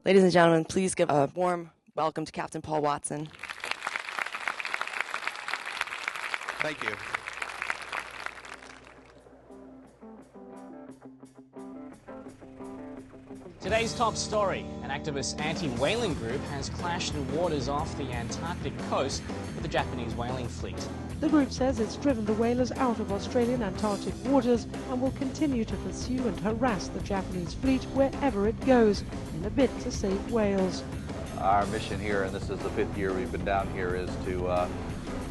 Ladies and gentlemen, please give a warm welcome to Captain Paul Watson. Thank you. Today's top story, an activist anti-whaling group has clashed in waters off the Antarctic coast with the Japanese whaling fleet. The group says it's driven the whalers out of Australian Antarctic waters and will continue to pursue and harass the Japanese fleet wherever it goes in a bid to save whales. Our mission here, and this is the 5th year we've been down here, is to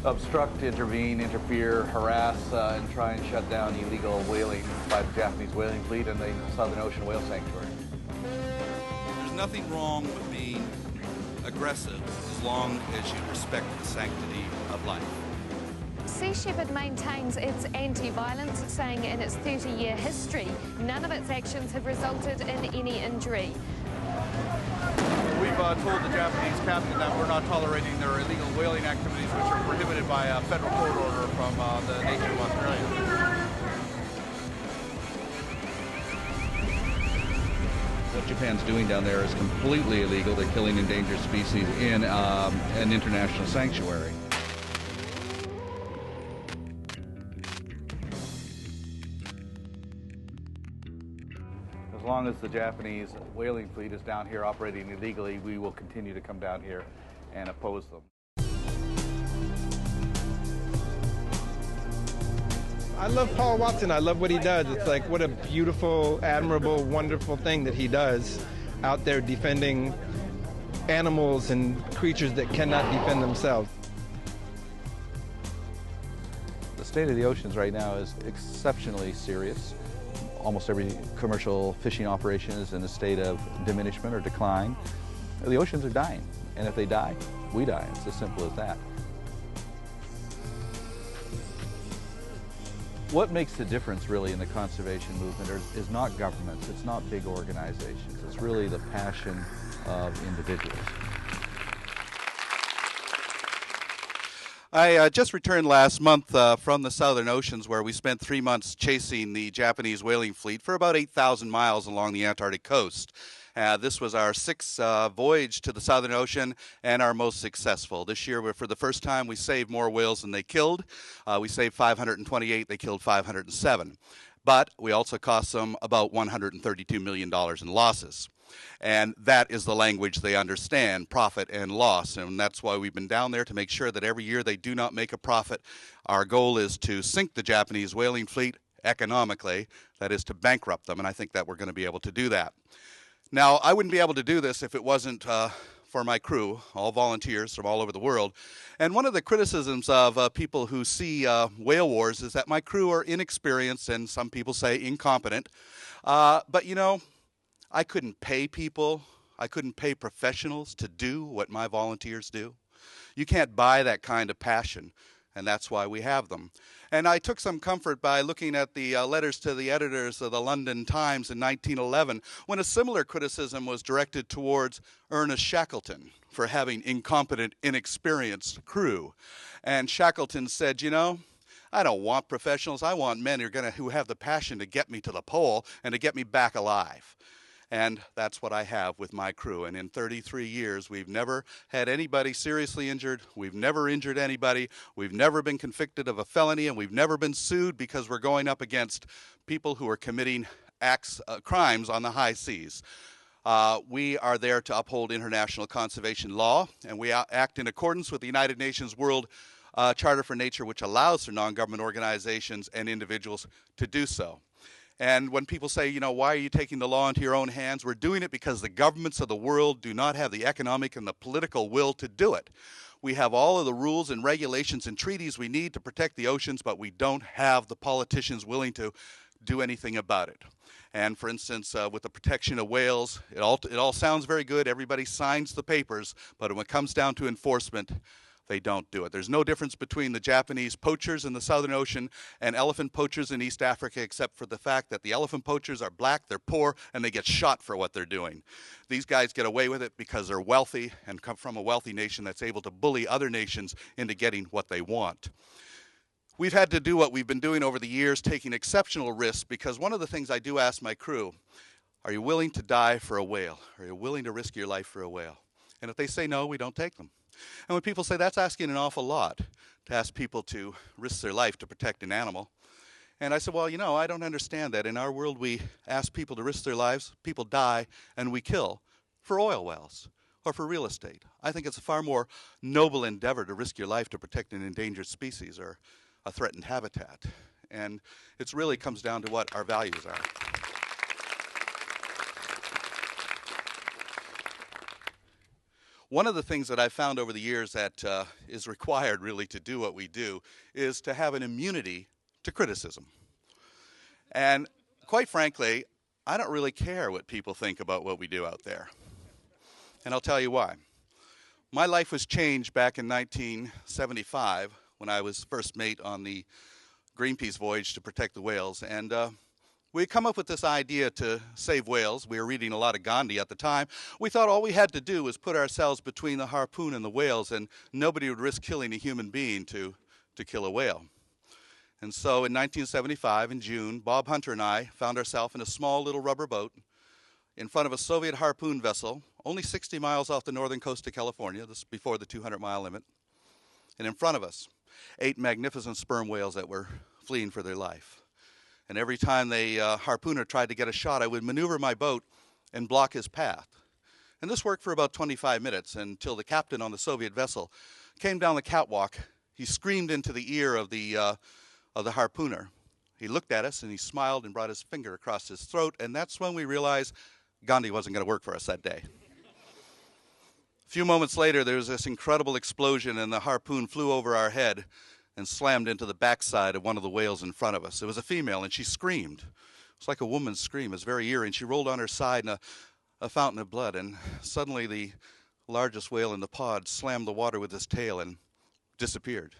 obstruct, intervene, interfere, harass, and try and shut down illegal whaling by the Japanese whaling fleet and the Southern Ocean Whale Sanctuary. There's nothing wrong with being aggressive as long as you respect the sanctity of life. Sea Shepherd maintains its anti-violence, saying in its 30-year history, none of its actions have resulted in any injury. We've told the Japanese captain that we're not tolerating their illegal whaling activities, which are prohibited by a federal court order from the nation of Australia. What Japan's doing down there is completely illegal. They're killing endangered species in an international sanctuary. As long as the Japanese whaling fleet is down here operating illegally, we will continue to come down here and oppose them. I love Paul Watson. I love what he does. It's like, what a beautiful, admirable, wonderful thing that he does out there defending animals and creatures that cannot defend themselves. The state of the oceans right now is exceptionally serious. Almost every commercial fishing operation is in a state of diminishment or decline. The oceans are dying, and if they die, we die. It's as simple as that. What makes the difference really in the conservation movement is not governments, it's not big organizations, it's really the passion of individuals. I just returned last month from the Southern Oceans, where we spent 3 months chasing the Japanese whaling fleet for about 8,000 miles along the Antarctic coast. This was our 6th voyage to the Southern Ocean and our most successful. This year, for the first time, we saved more whales than they killed. We saved 528, they killed 507. But we also cost them about $132 million in losses. And that is the language they understand, profit and loss. And that's why we've been down there, to make sure that every year they do not make a profit. Our goal is to sink the Japanese whaling fleet economically, that is to bankrupt them, and I think that we're going to be able to do that. Now, I wouldn't be able to do this if it wasn't for my crew, all volunteers from all over the world. And one of the criticisms of people who see whale wars is that my crew are inexperienced and some people say incompetent. But you know, I couldn't pay people, I couldn't pay professionals to do what my volunteers do. You can't buy that kind of passion, and that's why we have them. And I took some comfort by looking at the letters to the editors of the London Times in 1911, when a similar criticism was directed towards Ernest Shackleton for having incompetent, inexperienced crew. And Shackleton said, you know, I don't want professionals, I want men who have the passion to get me to the pole and to get me back alive. And that's what I have with my crew. And in 33 years, we've never had anybody seriously injured. We've never injured anybody. We've never been convicted of a felony, and we've never been sued because we're going up against people who are committing crimes on the high seas. We are there to uphold international conservation law, and we act in accordance with the United Nations World Charter for Nature, which allows for non-government organizations and individuals to do so. And when people say, you know, why are you taking the law into your own hands? We're doing it because the governments of the world do not have the economic and the political will to do it. We have all of the rules and regulations and treaties we need to protect the oceans, but we don't have the politicians willing to do anything about it. And for instance, with the protection of whales, it all sounds very good. Everybody signs the papers, but when it comes down to enforcement, they don't do it. There's no difference between the Japanese poachers in the Southern Ocean and elephant poachers in East Africa, except for the fact that the elephant poachers are black, they're poor, and they get shot for what they're doing. These guys get away with it because they're wealthy and come from a wealthy nation that's able to bully other nations into getting what they want. We've had to do what we've been doing over the years, taking exceptional risks, because one of the things I do ask my crew, Are you willing to die for a whale? Are you willing to risk your life for a whale? And if they say no, we don't take them. And when people say that's asking an awful lot to ask people to risk their life to protect an animal, and I said, well, you know, I don't understand that. In our world, we ask people to risk their lives, people die, and we kill for oil wells or for real estate. I think it's a far more noble endeavor to risk your life to protect an endangered species or a threatened habitat. And it really comes down to what our values are. One of the things that I've found over the years that is required really to do what we do is to have an immunity to criticism. And quite frankly, I don't really care what people think about what we do out there. And I'll tell you why. My life was changed back in 1975 when I was first mate on the Greenpeace voyage to protect the whales. And we had come up with this idea to save whales. We were reading a lot of Gandhi at the time. We thought all we had to do was put ourselves between the harpoon and the whales, and nobody would risk killing a human being to kill a whale. And so in 1975, in June, Bob Hunter and I found ourselves in a small little rubber boat in front of a Soviet harpoon vessel, only 60 miles off the northern coast of California. This is before the 200-mile limit. And in front of us, 8 magnificent sperm whales that were fleeing for their life. And every time the harpooner tried to get a shot, I would maneuver my boat and block his path. And this worked for about 25 minutes until the captain on the Soviet vessel came down the catwalk. He screamed into the ear of the harpooner. He looked at us and he smiled and brought his finger across his throat, and that's when we realized Gandhi wasn't going to work for us that day. A few moments later, there was this incredible explosion, and the harpoon flew over our head and slammed into the backside of one of the whales in front of us. It was a female, and she screamed. It was like a woman's scream. It was very eerie, and she rolled on her side in a fountain of blood, and suddenly the largest whale in the pod slammed the water with his tail and disappeared.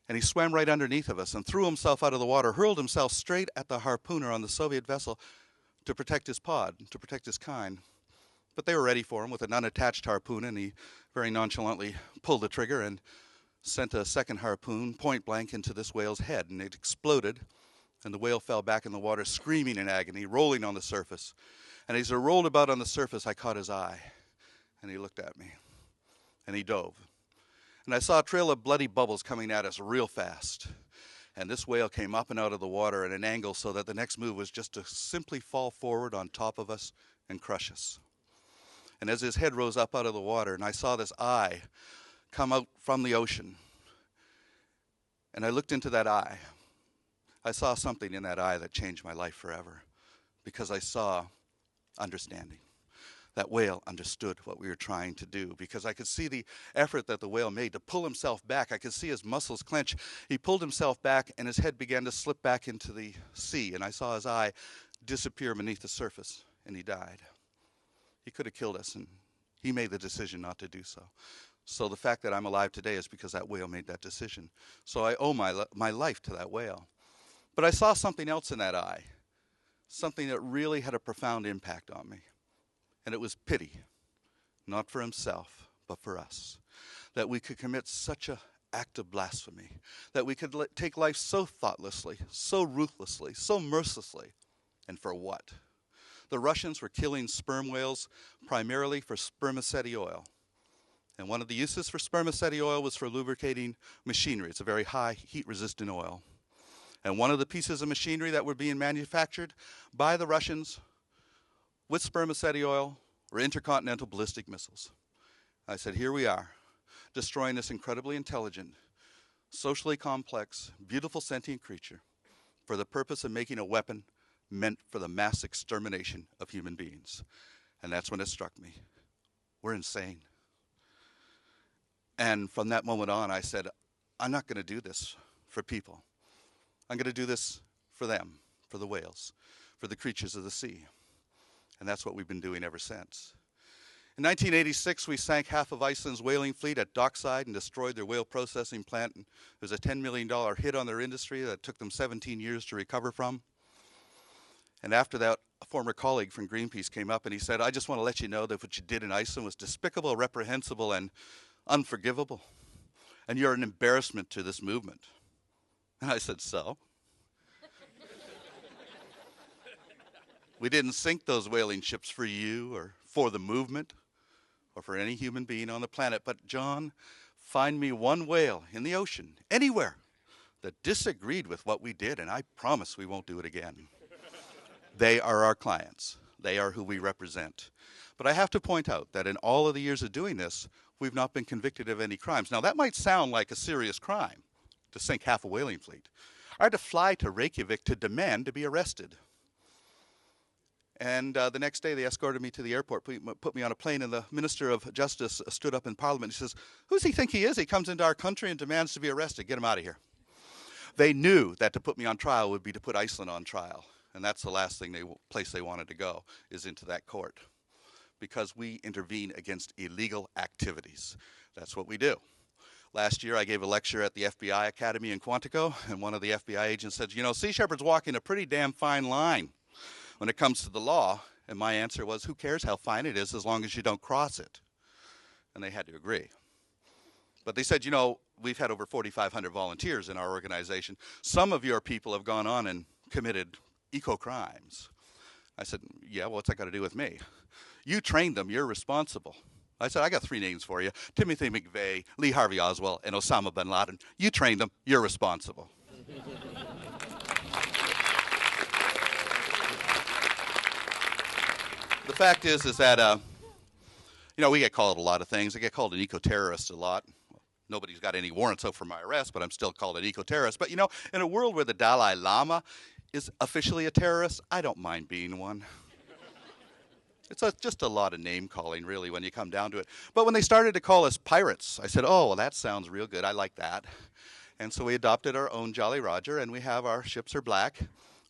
And he swam right underneath of us and threw himself out of the water, hurled himself straight at the harpooner on the Soviet vessel to protect his pod, to protect his kind. But they were ready for him with an unattached harpoon, and he very nonchalantly pulled the trigger and sent a second harpoon point blank into this whale's head, and it exploded, and the whale fell back in the water, screaming in agony, rolling on the surface. And as he rolled about on the surface, I caught his eye, and he looked at me, and he dove. And I saw a trail of bloody bubbles coming at us real fast. And this whale came up and out of the water at an angle so that the next move was just to simply fall forward on top of us and crush us. And as his head rose up out of the water, and I saw this eye come out from the ocean, and I looked into that eye, I saw something in that eye that changed my life forever, because I saw understanding. That whale understood what we were trying to do, because I could see the effort that the whale made to pull himself back. I could see his muscles clench. He pulled himself back, and his head began to slip back into the sea, and I saw his eye disappear beneath the surface, and he died. He could have killed us, and he made the decision not to do so. So the fact that I'm alive today is because that whale made that decision. So I owe my life to that whale. But I saw something else in that eye, something that really had a profound impact on me. And it was pity, not for himself, but for us. That we could commit such an act of blasphemy, that we could take life so thoughtlessly, so ruthlessly, so mercilessly, and for what? The Russians were killing sperm whales primarily for spermaceti oil. And one of the uses for spermaceti oil was for lubricating machinery. It's a very high heat-resistant oil. And one of the pieces of machinery that were being manufactured by the Russians with spermaceti oil were intercontinental ballistic missiles. I said, here we are, destroying this incredibly intelligent, socially complex, beautiful sentient creature for the purpose of making a weapon meant for the mass extermination of human beings. And that's when it struck me. We're insane. And from that moment on, I said, I'm not going to do this for people. I'm going to do this for them, for the whales, for the creatures of the sea. And that's what we've been doing ever since. In 1986, we sank half of Iceland's whaling fleet at dockside and destroyed their whale processing plant. It was a $10 million hit on their industry that took them 17 years to recover from. And after that, a former colleague from Greenpeace came up and he said, I just want to let you know that what you did in Iceland was despicable, reprehensible, and unforgivable. And you're an embarrassment to this movement. And I said, so? We didn't sink those whaling ships for you or for the movement or for any human being on the planet. But John, find me one whale in the ocean, anywhere, that disagreed with what we did, and I promise we won't do it again. They are our clients. They are who we represent. But I have to point out that in all of the years of doing this, we've not been convicted of any crimes. Now, that might sound like a serious crime, to sink half a whaling fleet. I had to fly to Reykjavik to demand to be arrested. And the next day, they escorted me to the airport, put me on a plane, and the Minister of Justice stood up in Parliament. He says, "Who does he think he is? He comes into our country and demands to be arrested. Get him out of here." They knew that to put me on trial would be to put Iceland on trial. And that's the last place they wanted to go, is into that court. Because we intervene against illegal activities. That's what we do. Last year, I gave a lecture at the FBI Academy in Quantico, and one of the FBI agents said, "You know, Sea Shepherd's walking a pretty damn fine line when it comes to the law." And my answer was, who cares how fine it is as long as you don't cross it? And they had to agree. But they said, you know, we've had over 4,500 volunteers in our organization. Some of your people have gone on and committed eco-crimes. I said, yeah, well, what's that got to do with me? You trained them, you're responsible. I said, I got 3 names for you: Timothy McVeigh, Lee Harvey Oswald, and Osama bin Laden. You trained them, you're responsible. The fact is that, you know, we get called a lot of things. I get called an eco-terrorist a lot. Nobody's got any warrants out for my arrest, but I'm still called an eco-terrorist. But, you know, in a world where the Dalai Lama is officially a terrorist, I don't mind being one. It's just a lot of name-calling, really, when you come down to it. But when they started to call us pirates, I said, oh, well, that sounds real good. I like that. And so we adopted our own Jolly Roger, and we have our ships are black.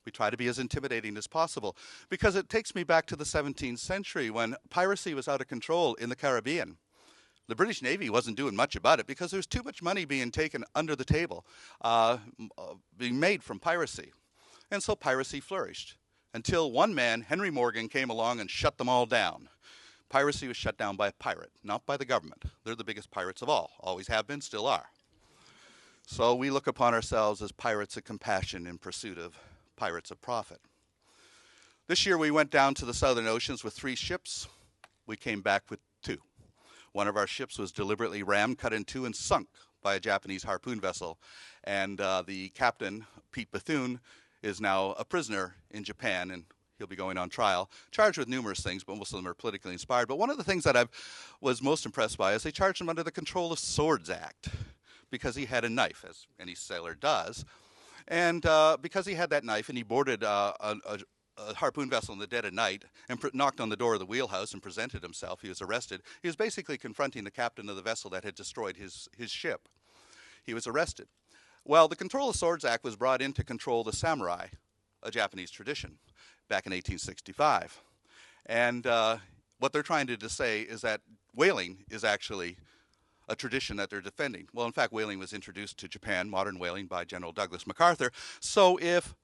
We try to be as intimidating as possible, because it takes me back to the 17th century when piracy was out of control in the Caribbean. The British Navy wasn't doing much about it because there was too much money being taken under the table, being made from piracy. And so piracy flourished until one man, Henry Morgan, came along and shut them all down. Piracy was shut down by a pirate, not by the government. They're the biggest pirates of all, always have been, still are. So we look upon ourselves as pirates of compassion in pursuit of pirates of profit. This year we went down to the Southern Oceans with 3 ships. We came back with 2. One of our ships was deliberately rammed, cut in 2, and sunk by a Japanese harpoon vessel. And the captain, Pete Bethune, is now a prisoner in Japan, and he'll be going on trial, charged with numerous things, but most of them are politically inspired. But one of the things that I was most impressed by is they charged him under the Control of Swords Act, because he had a knife, as any sailor does. And because he had that knife and he boarded a harpoon vessel in the dead of night and knocked on the door of the wheelhouse and presented himself, he was arrested. He was basically confronting the captain of the vessel that had destroyed his ship. He was arrested. Well, the Control of Swords Act was brought in to control the samurai, a Japanese tradition, back in 1865. And what they're trying to say is that whaling is actually a tradition that they're defending. Well, in fact, whaling was introduced to Japan, modern whaling, by General Douglas MacArthur. So if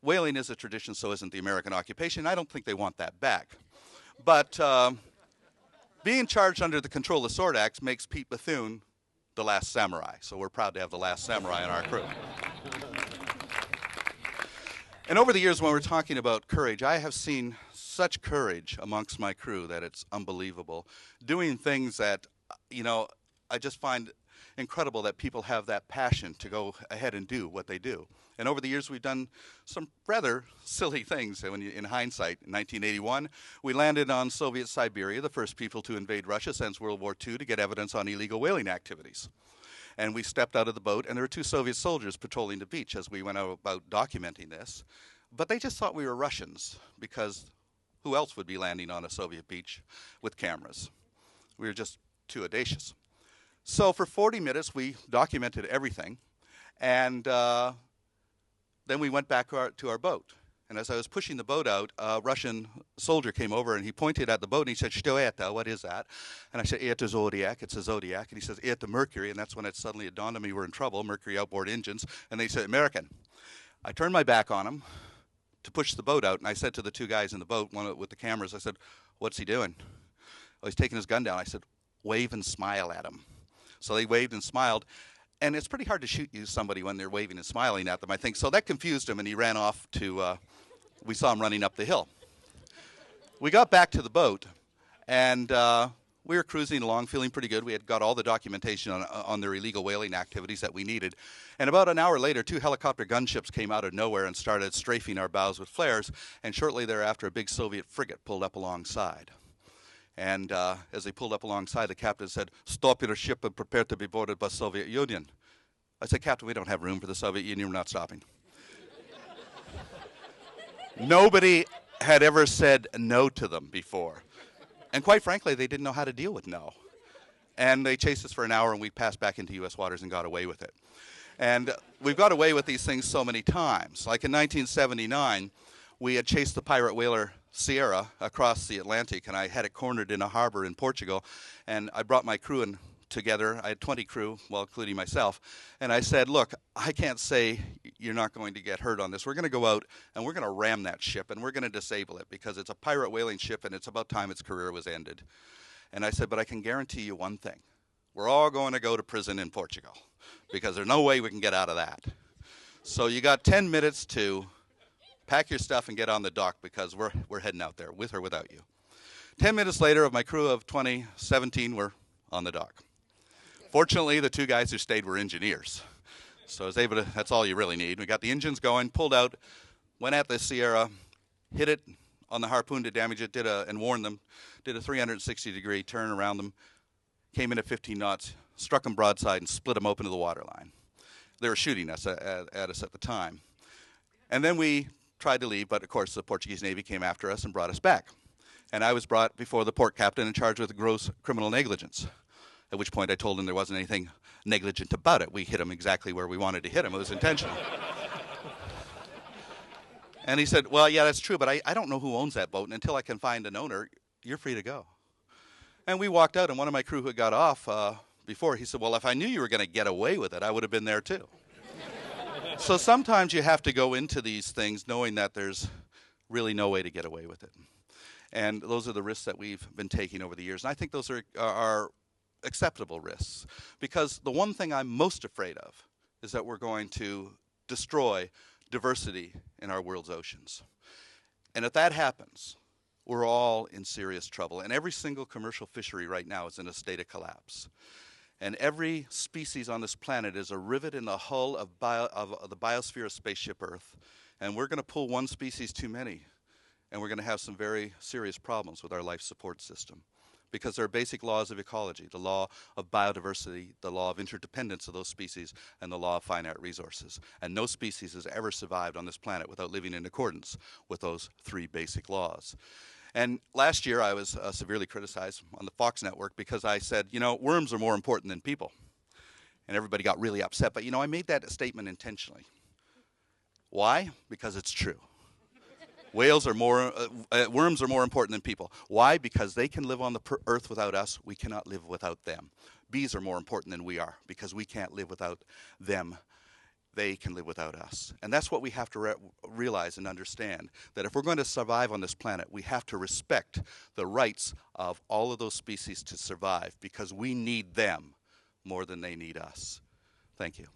whaling is a tradition, so isn't the American occupation. I don't think they want that back. But being charged under the Control of Sword Act makes Pete Bethune the last samurai. So we're proud to have the last samurai in our crew. And over the years, when we're talking about courage, I have seen such courage amongst my crew that it's unbelievable. Doing things that, you know, I just find incredible that people have that passion to go ahead and do what they do. And over the years, we've done some rather silly things. In hindsight, in 1981, we landed on Soviet Siberia, the first people to invade Russia since World War II, to get evidence on illegal whaling activities. And we stepped out of the boat, and there were 2 Soviet soldiers patrolling the beach as we went out about documenting this. But they just thought we were Russians, because who else would be landing on a Soviet beach with cameras? We were just too audacious. So for 40 minutes, we documented everything, and then we went back to our boat. And as I was pushing the boat out, a Russian soldier came over, and he pointed at the boat, and he said, "Что это? What is that?" And I said, "Это Zodiac, it's a Zodiac." And he says, "Это Mercury," and that's when it suddenly dawned on me we were in trouble, Mercury outboard engines. And they said, "American." I turned my back on him to push the boat out, and I said to the 2 guys in the boat, one with the cameras, I said, "What's he doing?" "Oh, he's taking his gun down." I said, "Wave and smile at him." So they waved and smiled. And it's pretty hard to shoot somebody when they're waving and smiling at them, I think. So that confused him, and he ran off to, we saw him running up the hill. we got back to the boat, and we were cruising along, feeling pretty good. We had got all the documentation on their illegal whaling activities that we needed. And about an hour later, 2 helicopter gunships came out of nowhere and started strafing our bows with flares. And shortly thereafter, a big Soviet frigate pulled up alongside. And as they pulled up alongside, the captain said, "Stop your ship and prepare to be boarded by Soviet Union." I said, "Captain, we don't have room for the Soviet Union. We're not stopping." Nobody had ever said no to them before. And quite frankly, they didn't know how to deal with no. And they chased us for an hour, and we passed back into U.S. waters and got away with it. And we've got away with these things so many times. Like in 1979, we had chased the pirate whaler Sierra across the Atlantic, and I had it cornered in a harbor in Portugal. And I brought my crew in together. I had 20 crew, well, including myself. And I said, "Look, I can't say you're not going to get hurt on this. We're going to go out and we're going to ram that ship and we're going to disable it because it's a pirate whaling ship and it's about time its career was ended." And I said, "But I can guarantee you one thing. We're all going to go to prison in Portugal because there's no way we can get out of that. So you got 10 minutes to pack your stuff and get on the dock because we're heading out there with or without you." 10 minutes later, of my crew of 20, 17 were on the dock. Fortunately, the 2 guys who stayed were engineers. So I was able to, that's all you really need. We got the engines going, pulled out, went at the Sierra, hit it on the harpoon to damage it, and warned them, did a 360-degree turn around them, came in at 15 knots, struck them broadside, and split them open to the waterline. They were shooting us at us at the time. And then we tried to leave, but of course the Portuguese Navy came after us and brought us back. And I was brought before the port captain and charged with gross criminal negligence. At which point I told him there wasn't anything negligent about it. We hit him exactly where we wanted to hit him. It was intentional. And he said, "Well, yeah, that's true, but I don't know who owns that boat, and until I can find an owner, you're free to go." And we walked out, and one of my crew who had got off before, he said, "Well, if I knew you were going to get away with it, I would have been there too." So sometimes you have to go into these things knowing that there's really no way to get away with it. And those are the risks that we've been taking over the years. And I think those are acceptable risks, because the one thing I'm most afraid of is that we're going to destroy diversity in our world's oceans. And if that happens, we're all in serious trouble. And every single commercial fishery right now is in a state of collapse. And every species on this planet is a rivet in the hull of the biosphere of spaceship Earth. And we're going to pull one species too many, and we're going to have some very serious problems with our life support system. Because there are basic laws of ecology, the law of biodiversity, the law of interdependence of those species, and the law of finite resources. And no species has ever survived on this planet without living in accordance with those 3 basic laws. And last year I was severely criticized on the Fox network because I said, worms are more important than people. And everybody got really upset. But, I made that statement intentionally. Why? Because it's true. Worms are more important than people. Why? Because they can live on the earth without us. We cannot live without them. Bees are more important than we are because we can't live without them. They can live without us. And that's what we have to realize and understand, that if we're going to survive on this planet, we have to respect the rights of all of those species to survive because we need them more than they need us. Thank you.